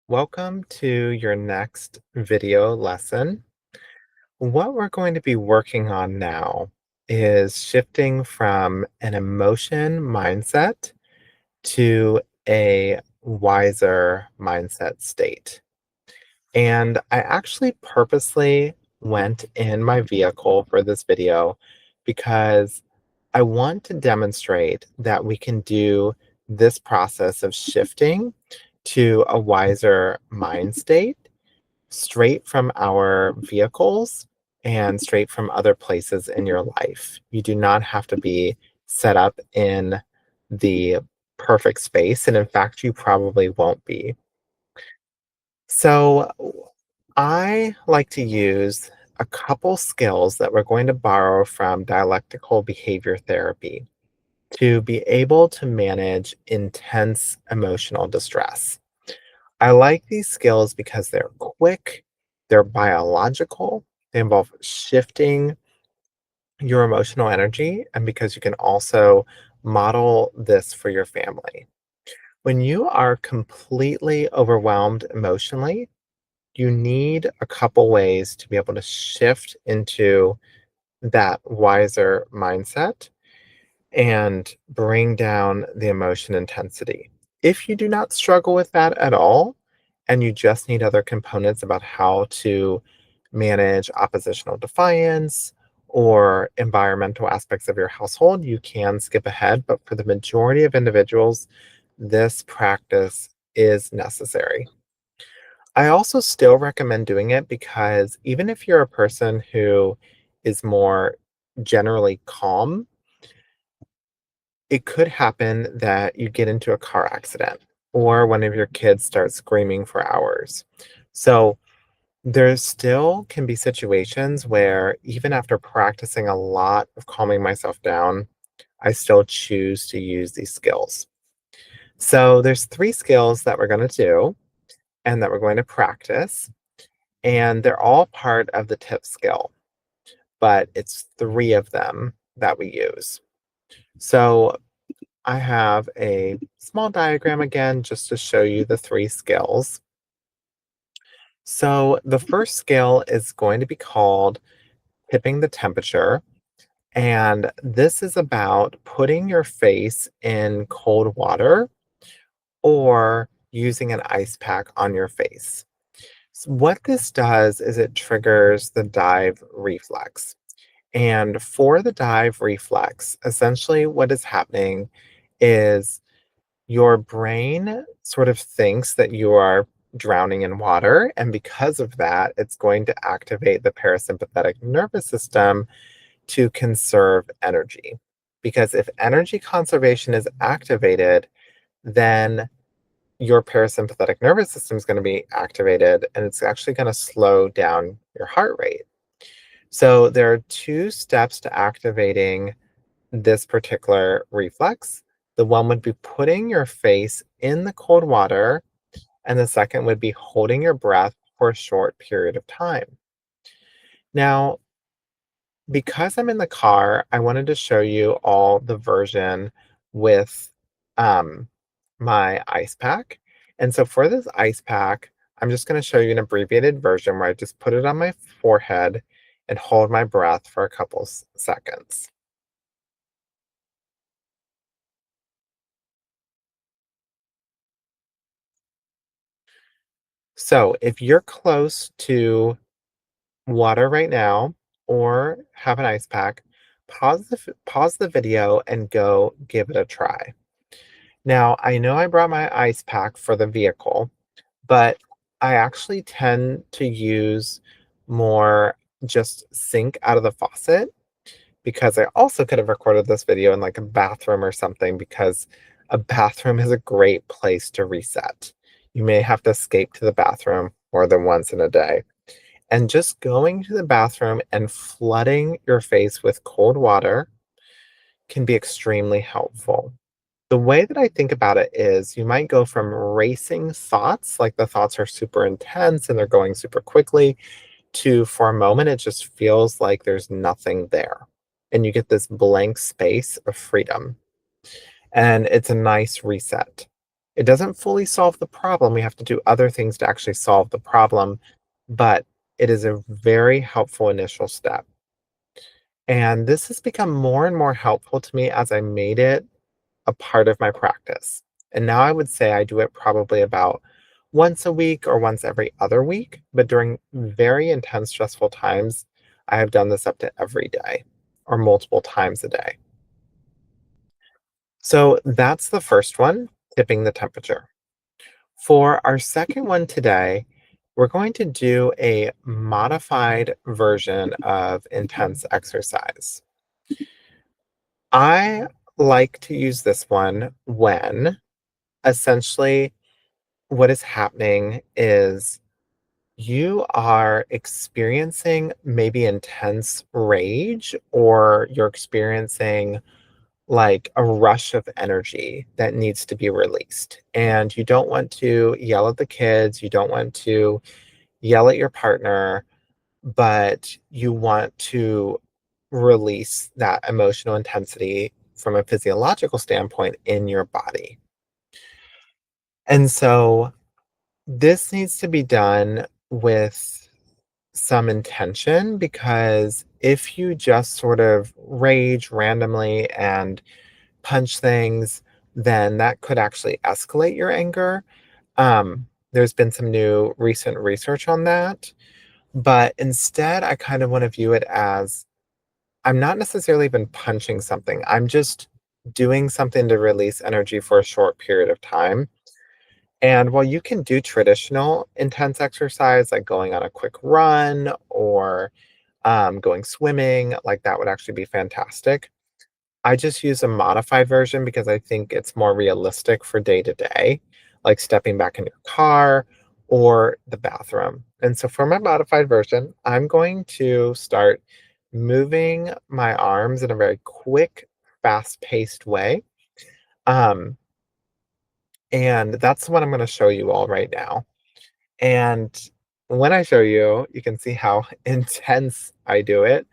Welcome to your next video lesson. What we're going to be working on now is shifting from an emotion mindset to a wiser mindset state. And I actually purposely went in my vehicle for this video because I want to demonstrate that we can do this process of shifting to a wiser mind state straight from our vehicles and straight from other places in your life. You do not have to be set up in the perfect space. And in fact, you probably won't be. So, I like to use a couple skills that we're going to borrow from dialectical behavior therapy to be able to manage intense emotional distress. I like these skills because they're quick, they're biological, they involve shifting your emotional energy, and because you can also model this for your family. When you are completely overwhelmed emotionally, you need a couple ways to be able to shift into that wiser mindset and bring down the emotion intensity. If you do not struggle with that at all, and you just need other components about how to manage oppositional defiance or environmental aspects of your household, you can skip ahead. But for the majority of individuals, this practice is necessary. I also still recommend doing it because even if you're a person who is more generally calm, it could happen that you get into a car accident or one of your kids starts screaming for hours. So there still can be situations where even after practicing a lot of calming myself down, I still choose to use these skills. So there's three skills that we're going to do and that we're going to practice, and they're all part of the tip skill, but it's three of them that we use. So I have a small diagram again just to show you the three skills. So the first skill is going to be called tipping the temperature. And this is about putting your face in cold water or using an ice pack on your face. What this does is it triggers the dive reflex. And for the dive reflex, essentially what is happening is your brain sort of thinks that you are drowning in water. And because of that, it's going to activate the parasympathetic nervous system to conserve energy. Because if energy conservation is activated, then your parasympathetic nervous system is going to be activated and it's actually going to slow down your heart rate. So there are two steps to activating this particular reflex. The one would be putting your face in the cold water, and the second would be holding your breath for a short period of time. Now, because I'm in the car, I wanted to show you all the version with um, my ice pack. And so for this ice pack, I'm just going to show you an abbreviated version where I just put it on my forehead and hold my breath for a couple seconds. So if you're close to water right now or have an ice pack, pause the video and go give it a try. Now, I know I brought my ice pack for the vehicle, but I actually tend to use more just sink out of the faucet because I also could have recorded this video in like a bathroom or something because a bathroom is a great place to reset. You may have to escape to the bathroom more than once in a day. And just going to the bathroom and flooding your face with cold water can be extremely helpful. The way that I think about it is you might go from racing thoughts, like the thoughts are super intense and they're going super quickly, to for a moment, it just feels like there's nothing there. And you get this blank space of freedom. And it's a nice reset. It doesn't fully solve the problem. We have to do other things to actually solve the problem, but it is a very helpful initial step. And this has become more and more helpful to me as I made it a part of my practice. And now I would say I do it probably about once a week or once every other week. But during very intense, stressful times, I have done this up to every day or multiple times a day. So that's the first one, tipping the temperature. For our second one today, we're going to do a modified version of intense exercise. I like to use this one when essentially what is happening is you are experiencing maybe intense rage or you're experiencing like a rush of energy that needs to be released. And you don't want to yell at the kids, you don't want to yell at your partner, but you want to release that emotional intensity from a physiological standpoint in your body. And so this needs to be done with some intention because if you just sort of rage randomly and punch things, then that could actually escalate your anger. There's been some new recent research on that. But instead, I kind of want to view it as I'm not necessarily even punching something. I'm just doing something to release energy for a short period of time. And while you can do traditional intense exercise, like going on a quick run or going swimming, like that would actually be fantastic. I just use a modified version because I think it's more realistic for day to day, like stepping back in your car or the bathroom. And so for my modified version, I'm going to start moving my arms in a very quick, fast paced way. Um, and that's what I'm going to show you all right now. And when I show you, you can see how intense I do it.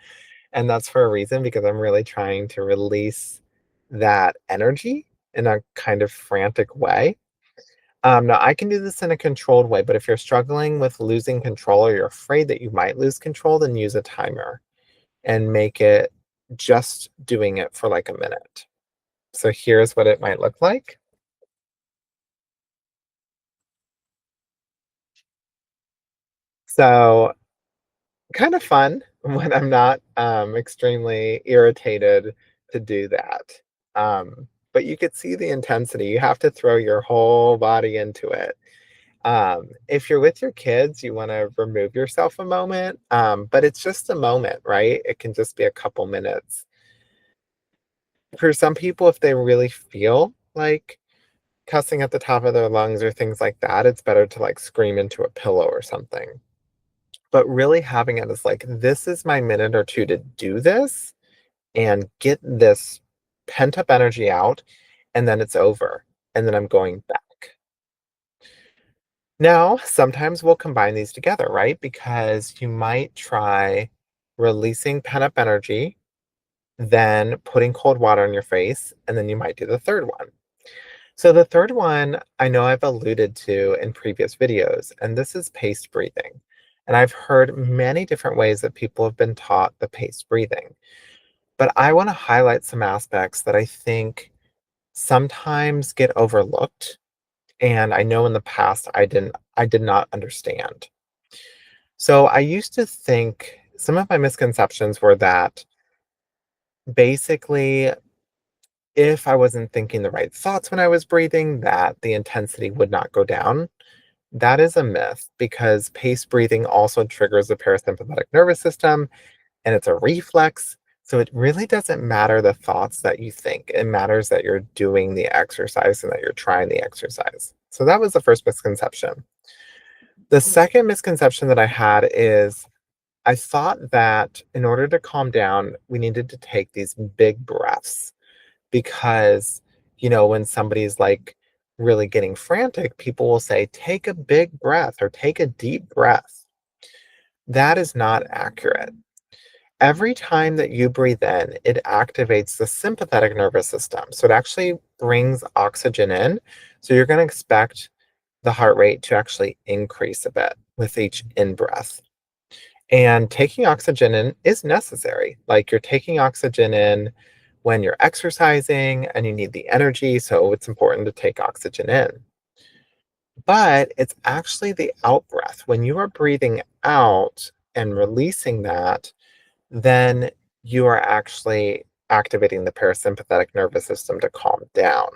And that's for a reason because I'm really trying to release that energy in a kind of frantic way. Now, I can do this in a controlled way, but if you're struggling with losing control or you're afraid that you might lose control, then use a timer and make it just doing it for like a minute. So here's what it might look like. So kind of fun when I'm not, extremely irritated to do that. But you could see the intensity. You have to throw your whole body into it. If you're with your kids, you wanna remove yourself a moment, but it's just a moment, right? It can just be a couple minutes. For some people, if they really feel like cussing at the top of their lungs or things like that, it's better to, like, scream into a pillow or something. But really having it as like, "This is my minute or 2 to do this and get this pent up energy out, and then it's over, and then I'm going back." Now, sometimes we'll combine these together, right? Because you might try releasing pent up energy, then putting cold water on your face, and then you might do the third one. So, the third one I know I've alluded to in previous videos, and this is paced breathing. And I've heard many different ways that people have been taught the paced breathing. But I want to highlight some aspects that I think sometimes get overlooked. And I know in the past I did not understand. So I used to think some of my misconceptions were that basically if I wasn't thinking the right thoughts when I was breathing, that the intensity would not go down. That is a myth because paced breathing also triggers the parasympathetic nervous system and it's a reflex. So it really doesn't matter the thoughts that you think. It matters that you're doing the exercise and that you're trying the exercise. So that was the first misconception. The second misconception that I had is I thought that in order to calm down, we needed to take these big breaths because, when somebody's like really getting frantic, people will say, take a big breath or take a deep breath. That is not accurate. Every time that you breathe in, it activates the sympathetic nervous system. So it actually brings oxygen in. So you're going to expect the heart rate to actually increase a bit with each in breath. And taking oxygen in is necessary. Like you're taking oxygen in when you're exercising and you need the energy. So it's important to take oxygen in. But it's actually the out breath. When you are breathing out and releasing that, then you are actually activating the parasympathetic nervous system to calm down.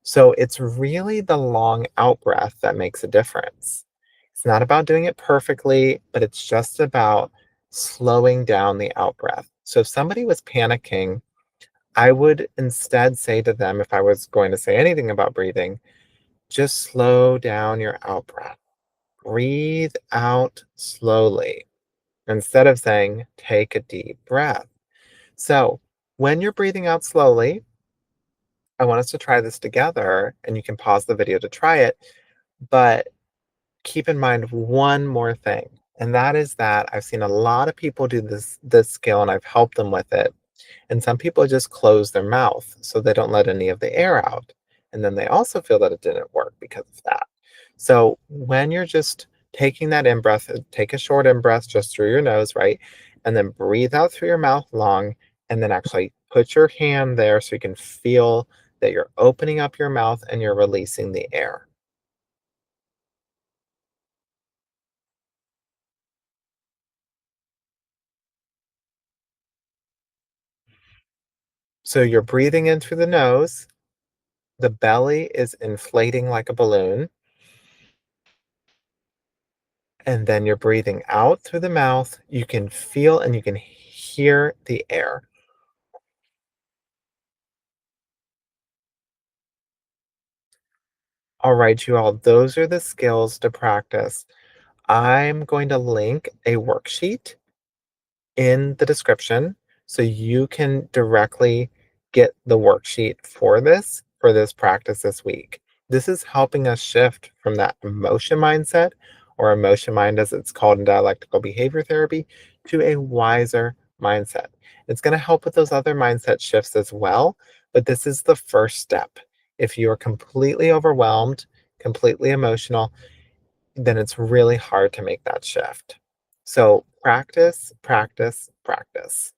So it's really the long out breath that makes a difference. It's not about doing it perfectly, but it's just about slowing down the out breath. So if somebody was panicking, I would instead say to them, if I was going to say anything about breathing, just slow down your out breath. Breathe out slowly instead of saying, take a deep breath. So when you're breathing out slowly, I want us to try this together, and you can pause the video to try it. But keep in mind one more thing, and that is that I've seen a lot of people do this skill, and I've helped them with it. And some people just close their mouth so they don't let any of the air out. And then they also feel that it didn't work because of that. So when you're just taking that in breath, take a short in breath just through your nose, right? And then breathe out through your mouth long, and then actually put your hand there so you can feel that you're opening up your mouth and you're releasing the air. So you're breathing in through the nose, the belly is inflating like a balloon, and then you're breathing out through the mouth. You can feel and you can hear the air. All right, you all, those are the skills to practice. I'm going to link a worksheet in the description so you can directly get the worksheet for this practice this week. This is helping us shift from that emotion mindset, or emotion mind as it's called in dialectical behavior therapy, to a wiser mindset. It's going to help with those other mindset shifts as well, but this is the first step. If you are completely overwhelmed, completely emotional, then it's really hard to make that shift. So practice, practice, practice.